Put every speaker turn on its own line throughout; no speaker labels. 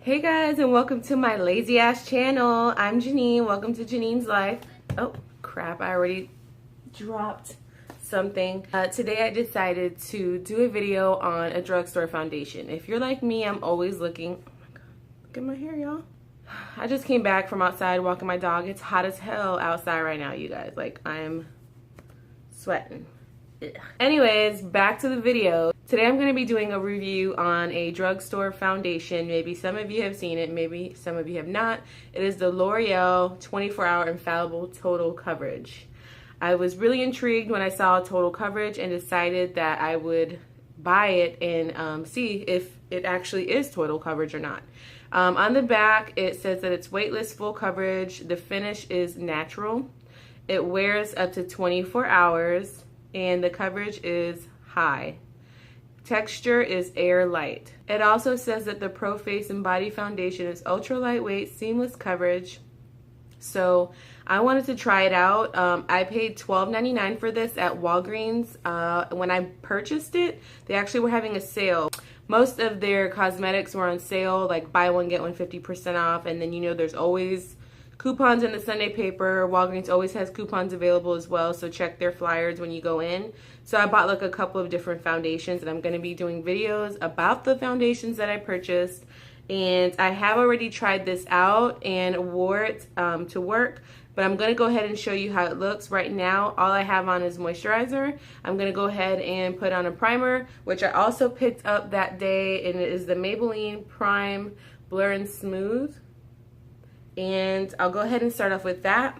Hey guys, and welcome to my lazy ass channel. I'm Janine. Welcome to Janine's Life. Oh crap, I already dropped something. Today I decided to do a video on a drugstore foundation. If you're like me, I'm always looking. Oh my god, look at my hair, y'all. I just came back from outside walking my dog. It's hot as hell outside right now, you guys. Like, I'm sweating. Ugh. Anyways, back to the video. Today I'm going to be doing a review on a drugstore foundation. Maybe some of you have seen it, maybe some of you have not. It is the L'Oreal 24-Hour Infallible Total Coverage. I was really intrigued when I saw total coverage and decided that I would buy it and see if it actually is total coverage or not. On the back, it says that it's weightless full coverage. The finish is natural. It wears up to 24 hours. And the coverage is high. Texture is air light. It also says that the Pro Face and Body Foundation is ultra lightweight, seamless coverage. So I wanted to try it out. I paid $12.99 for this at Walgreens. When I purchased it, they actually were having a sale. Most of their cosmetics were on sale, like buy one, get one 50% off. And then, you know, there's always coupons in the Sunday paper. Walgreens always has coupons available as well, so check their flyers when you go in. So I bought like a couple of different foundations, and I'm going to be doing videos about the foundations that I purchased. And I have already tried this out and wore it to work, but I'm going to go ahead and show you how it looks. Right now, all I have on is moisturizer. I'm going to go ahead and put on a primer, which I also picked up that day, and it is the Maybelline Prime Blur and Smooth. And I'll go ahead and start off with that.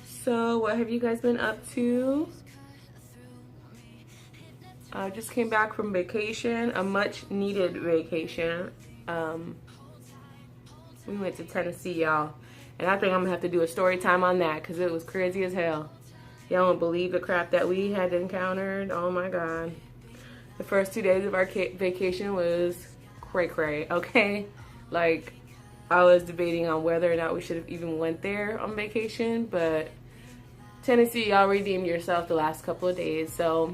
So what have you guys been up to? I just came back from vacation, a much needed vacation. We went to Tennessee, y'all. And I think I'm gonna have to do a story time on that because it was crazy as hell. Y'all won't believe the crap that we had encountered. Oh my god. The first 2 days of our vacation was cray-cray, okay? Like, I was debating on whether or not we should have even went there on vacation, but Tennessee, y'all redeemed yourself the last couple of days, so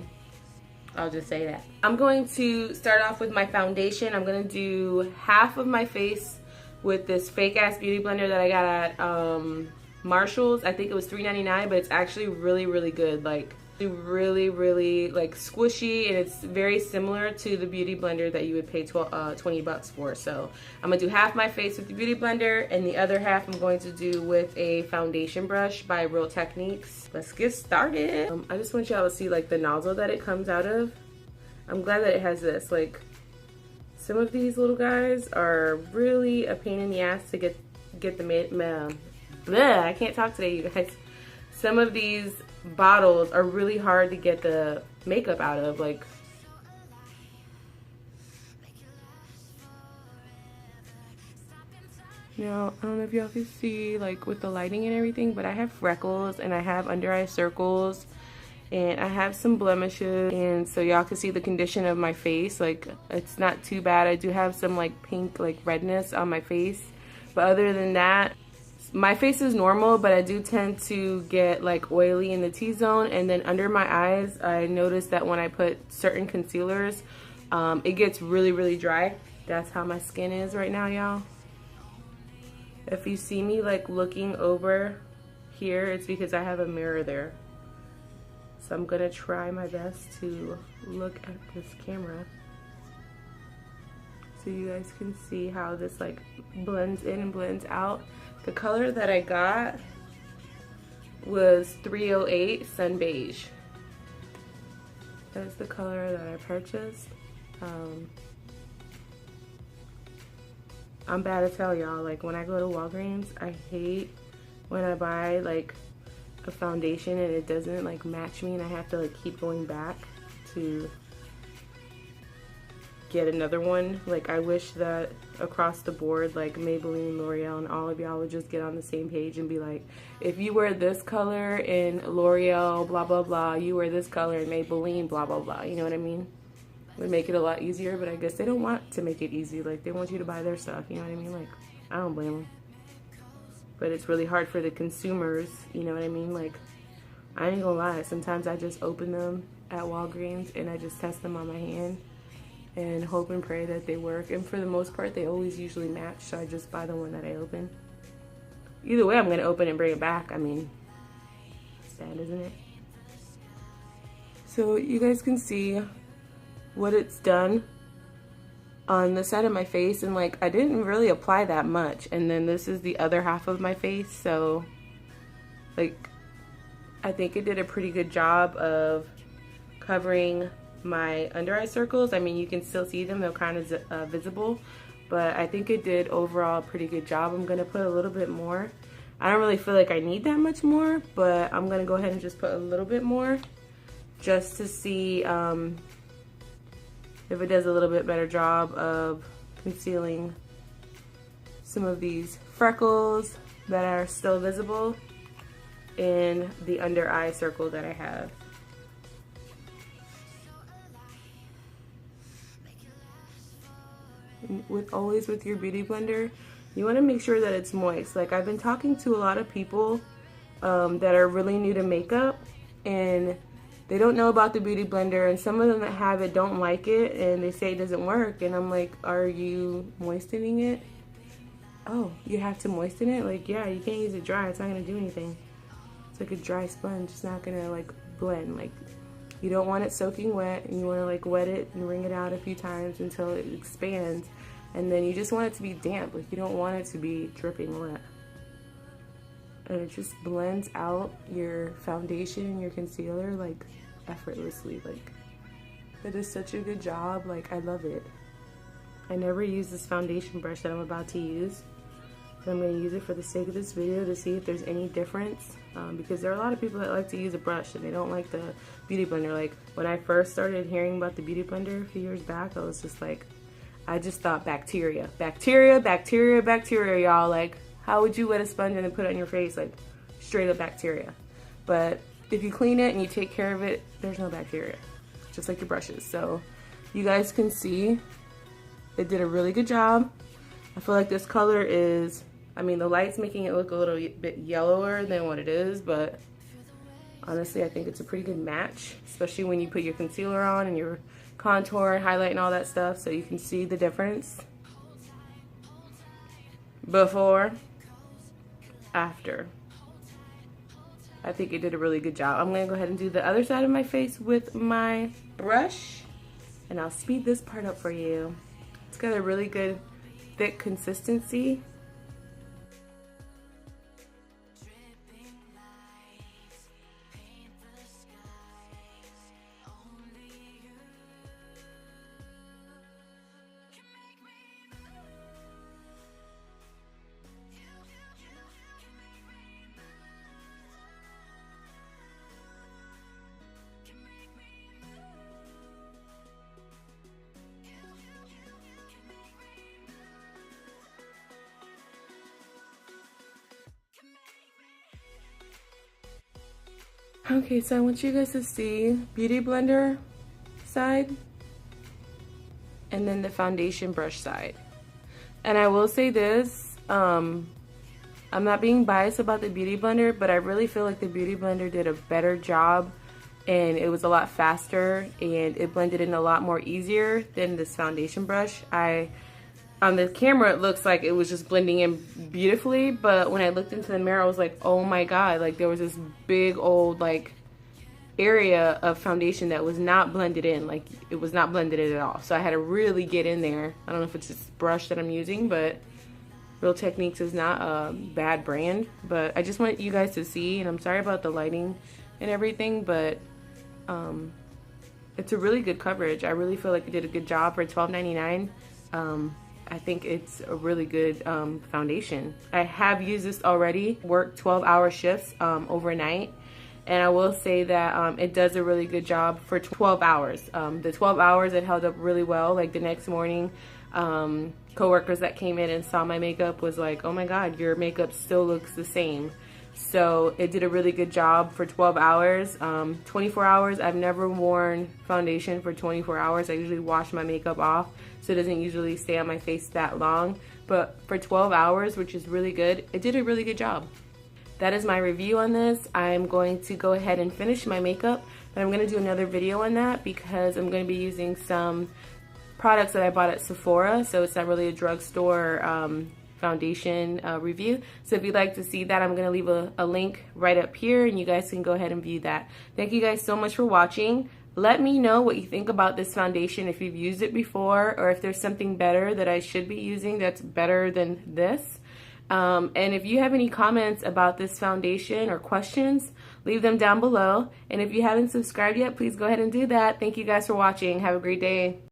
I'll just say that. I'm going to start off with my foundation. I'm going to do half of my face with this fake-ass beauty blender that I got at Marshall's. I think it was $3.99, but it's actually really, really good. Like, really like squishy, and it's very similar to the beauty blender that you would pay 20 bucks for. So I'm gonna do half my face with the beauty blender, and the other half I'm going to do with a foundation brush by Real Techniques. Let's get started. I just want y'all to see like the nozzle that it comes out of. I'm glad that it has this. Like, some of these little guys are really a pain in the ass to get the I can't talk today, you guys. Some of these bottles are really hard to get the makeup out of. Like, now I don't know if y'all can see like with the lighting and everything, but I have freckles and I have under eye circles and I have some blemishes, and so y'all can see the condition of my face. Like, it's not too bad. I do have some like pink like redness on my face, but other than that, my face is normal, but I do tend to get like oily in the T-zone, and then under my eyes, I noticed that when I put certain concealers, it gets really dry. That's how my skin is right now, y'all. If you see me like looking over here, it's because I have a mirror there. So I'm gonna try my best to look at this camera so you guys can see how this like blends in and blends out. The color that I got was 308 Sun Beige. That's the color that I purchased. I'm bad as hell, y'all. Like, when I go to Walgreens, I hate when I buy like a foundation and it doesn't like match me, and I have to like keep going back to get another one. Like, I wish that across the board, like Maybelline, L'Oreal, and all of y'all would just get on the same page and be like, if you wear this color in L'Oreal, blah blah blah, you wear this color in Maybelline, blah blah blah. You know what I mean? It would make it a lot easier, but I guess they don't want to make it easy. Like, they want you to buy their stuff, you know what I mean? Like, I don't blame them. But it's really hard for the consumers, you know what I mean? Like, I ain't gonna lie, sometimes I just open them at Walgreens and I just test them on my hand. and hope and pray that they work. And for the most part, they always usually match, so I just buy the one that I open. Either way, I'm gonna open and bring it back. I mean, it's sad, isn't it? So you guys can see what it's done on the side of my face, and like I didn't really apply that much. And then this is the other half of my face, so like I think it did a pretty good job of covering my under eye circles. I mean, you can still see them, they're kind of visible, but I think it did overall a pretty good job. I'm gonna put a little bit more. I don't really feel like I need that much more, but I'm gonna go ahead and just put a little bit more just to see if it does a little bit better job of concealing some of these freckles that are still visible in the under eye circle that I have. Always with your beauty blender, you want to make sure that it's moist. Like I've been talking to a lot of people that are really new to makeup, and they don't know about the beauty blender, and some of them that have it don't like it, and they say it doesn't work. And I'm like, are you moistening it? Oh, you have to moisten it? Like, yeah, you can't use it dry, it's not gonna do anything. It's like a dry sponge, it's not gonna like blend. Like, you don't want it soaking wet, and you want to like wet it and wring it out a few times until it expands, and then you just want it to be damp. Like, you don't want it to be dripping wet. And it just blends out your foundation and your concealer like effortlessly. Like, it does such a good job. Like, I love it. I never use this foundation brush that I'm about to use, but I'm going to use it for the sake of this video to see if there's any difference, because there are a lot of people that like to use a brush and they don't like the beauty blender. Like, when I first started hearing about the beauty blender a few years back, I was just like, I just thought bacteria, bacteria, bacteria, bacteria, y'all. Like, how would you wet a sponge and then put it on your face? Like, straight up bacteria. But if you clean it and you take care of it, there's no bacteria, just like your brushes. So you guys can see it did a really good job. I feel like this color is, I mean, the light's making it look a little bit yellower than what it is, but honestly, I think it's a pretty good match, especially when you put your concealer on and your contour and highlight and all that stuff, so you can see the difference. Before, after. I think it did a really good job. I'm gonna go ahead and do the other side of my face with my brush, and I'll speed this part up for you. It's got a really good thick consistency. Okay, so I want you guys to see beauty blender side and then the foundation brush side. And I will say this, I'm not being biased about the beauty blender, but I really feel like the beauty blender did a better job, and it was a lot faster and it blended in a lot more easier than this foundation brush. On the camera, it looks like it was just blending in beautifully, but when I looked into the mirror, I was like, oh my god, like there was this big old like area of foundation that was not blended in. Like, it was not blended in at all. So I had to really get in there. I don't know if it's this brush that I'm using, but Real Techniques is not a bad brand, but I just want you guys to see, and I'm sorry about the lighting and everything, but it's a really good coverage. I really feel like it did a good job for $12.99. I think it's a really good foundation. I have used this already, worked 12-hour shifts overnight, and I will say that it does a really good job for 12 hours. The 12 hours, it held up really well. Like, the next morning, coworkers that came in and saw my makeup was like, oh my god, your makeup still looks the same. So it did a really good job for 12 hours. 24 hours, I've never worn foundation for 24 hours. I usually wash my makeup off, so it doesn't usually stay on my face that long. But for 12 hours, which is really good, it did a really good job. That is my review on this. I'm going to go ahead and finish my makeup, but I'm going to do another video on that because I'm going to be using some products that I bought at Sephora, so it's not really a drugstore foundation review. So if you'd like to see that, I'm going to leave a link right up here, and you guys can go ahead and view that. Thank you guys so much for watching. Let me know what you think about this foundation, if you've used it before, or if there's something better that I should be using that's better than this. And if you have any comments about this foundation or questions, leave them down below. And if you haven't subscribed yet, please go ahead and do that. Thank you guys for watching. Have a great day.